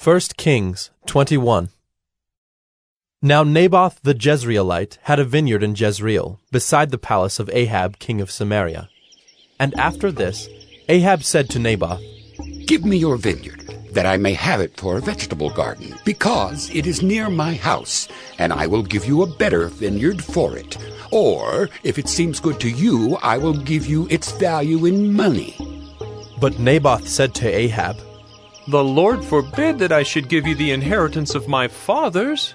1 Kings 21. Now Naboth the Jezreelite had a vineyard in Jezreel, beside the palace of Ahab king of Samaria. And after this, Ahab said to Naboth, "Give me your vineyard, that I may have it for a vegetable garden, because it is near my house, and I will give you a better vineyard for it. Or, if it seems good to you, I will give you its value in money." But Naboth said to Ahab, "The Lord forbid that I should give you the inheritance of my fathers."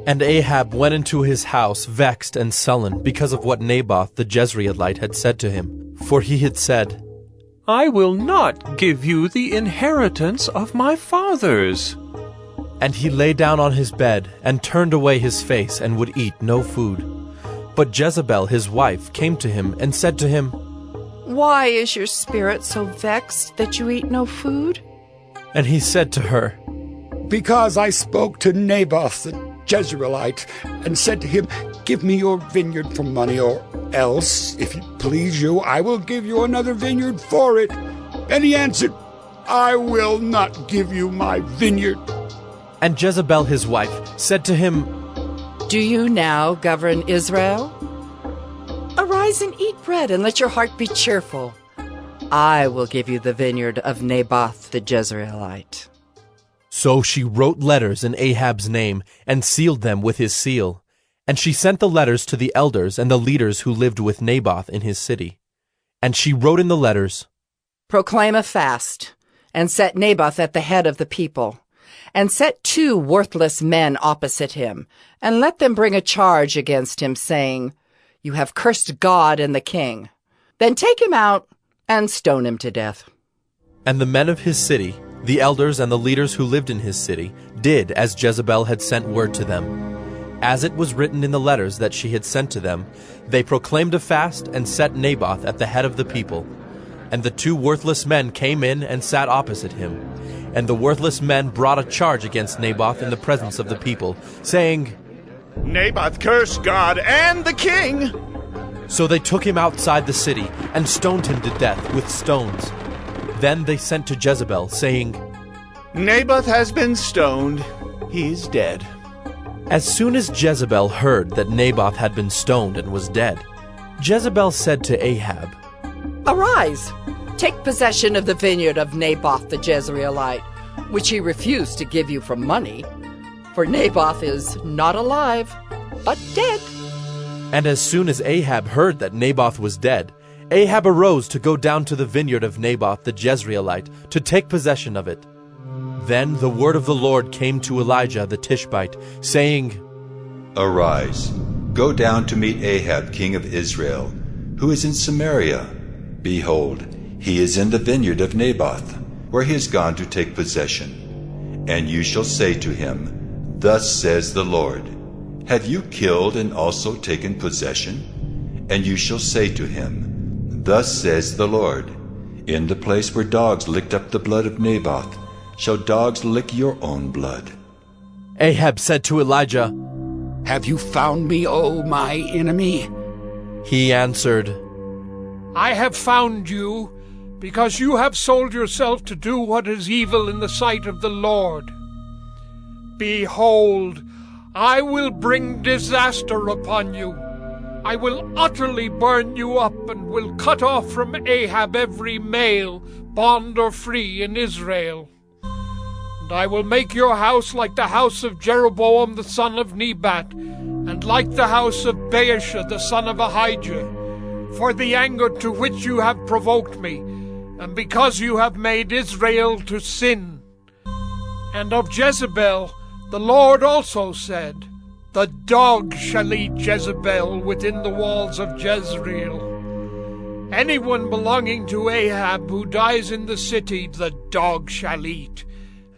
And Ahab went into his house vexed and sullen because of what Naboth the Jezreelite had said to him. For he had said, "I will not give you the inheritance of my fathers." And he lay down on his bed and turned away his face and would eat no food. But Jezebel his wife came to him and said to him, "Why is your spirit so vexed that you eat no food?" And he said to her, "Because I spoke to Naboth the Jezreelite, and said to him, 'Give me your vineyard for money, or else, if it please you, I will give you another vineyard for it.' And he answered, 'I will not give you my vineyard.'" And Jezebel his wife said to him, "Do you now govern Israel? Arise and eat bread, and let your heart be cheerful. I will give you the vineyard of Naboth the Jezreelite." So she wrote letters in Ahab's name and sealed them with his seal. And she sent the letters to the elders and the leaders who lived with Naboth in his city. And she wrote in the letters, "Proclaim a fast, and set Naboth at the head of the people, and set 2 worthless men opposite him, and let them bring a charge against him, saying, 'You have cursed God and the king.' Then take him out and stone him to death." And the men of his city, the elders and the leaders who lived in his city, did as Jezebel had sent word to them. As it was written in the letters that she had sent to them, they proclaimed a fast and set Naboth at the head of the people. And the 2 worthless men came in and sat opposite him. And the worthless men brought a charge against Naboth in the presence of the people, saying, "Naboth cursed God and the king." So they took him outside the city and stoned him to death with stones. Then they sent to Jezebel, saying, "Naboth has been stoned. He is dead." As soon as Jezebel heard that Naboth had been stoned and was dead, Jezebel said to Ahab, "Arise, take possession of the vineyard of Naboth the Jezreelite, which he refused to give you for money. For Naboth is not alive, but dead." And as soon as Ahab heard that Naboth was dead, Ahab arose to go down to the vineyard of Naboth the Jezreelite to take possession of it. Then the word of the Lord came to Elijah the Tishbite, saying, "Arise, go down to meet Ahab king of Israel, who is in Samaria. Behold, he is in the vineyard of Naboth, where he has gone to take possession. And you shall say to him, 'Thus says the Lord, have you killed and also taken possession?' And you shall say to him, 'Thus says the Lord, in the place where dogs licked up the blood of Naboth, shall dogs lick your own blood.'" Ahab said to Elijah, "Have you found me, O my enemy?" He answered, "I have found you, because you have sold yourself to do what is evil in the sight of the Lord. Behold, I will bring disaster upon you. I will utterly burn you up, and will cut off from Ahab every male, bond or free, in Israel. And I will make your house like the house of Jeroboam the son of Nebat, and like the house of Baasha the son of Ahijah, for the anger to which you have provoked me, and because you have made Israel to sin. And of Jezebel the Lord also said, 'The dog shall eat Jezebel within the walls of Jezreel.' Anyone belonging to Ahab who dies in the city, the dog shall eat.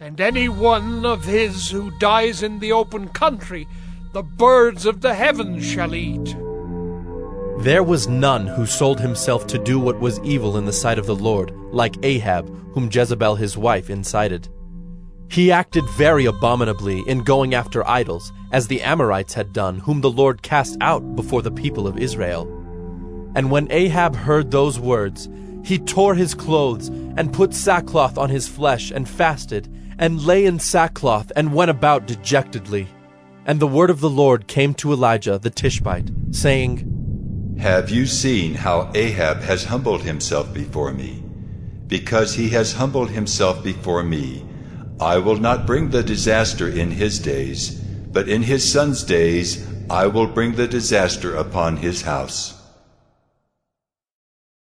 And any one of his who dies in the open country, the birds of the heavens shall eat." There was none who sold himself to do what was evil in the sight of the Lord, like Ahab, whom Jezebel his wife incited. He acted very abominably in going after idols, as the Amorites had done, whom the Lord cast out before the people of Israel. And when Ahab heard those words, he tore his clothes and put sackcloth on his flesh and fasted, and lay in sackcloth, and went about dejectedly. And the word of the Lord came to Elijah the Tishbite, saying, Have you seen how Ahab has humbled himself before me? Because he has humbled himself before me, I will not bring the disaster in his days, but in his son's days I will bring the disaster upon his house.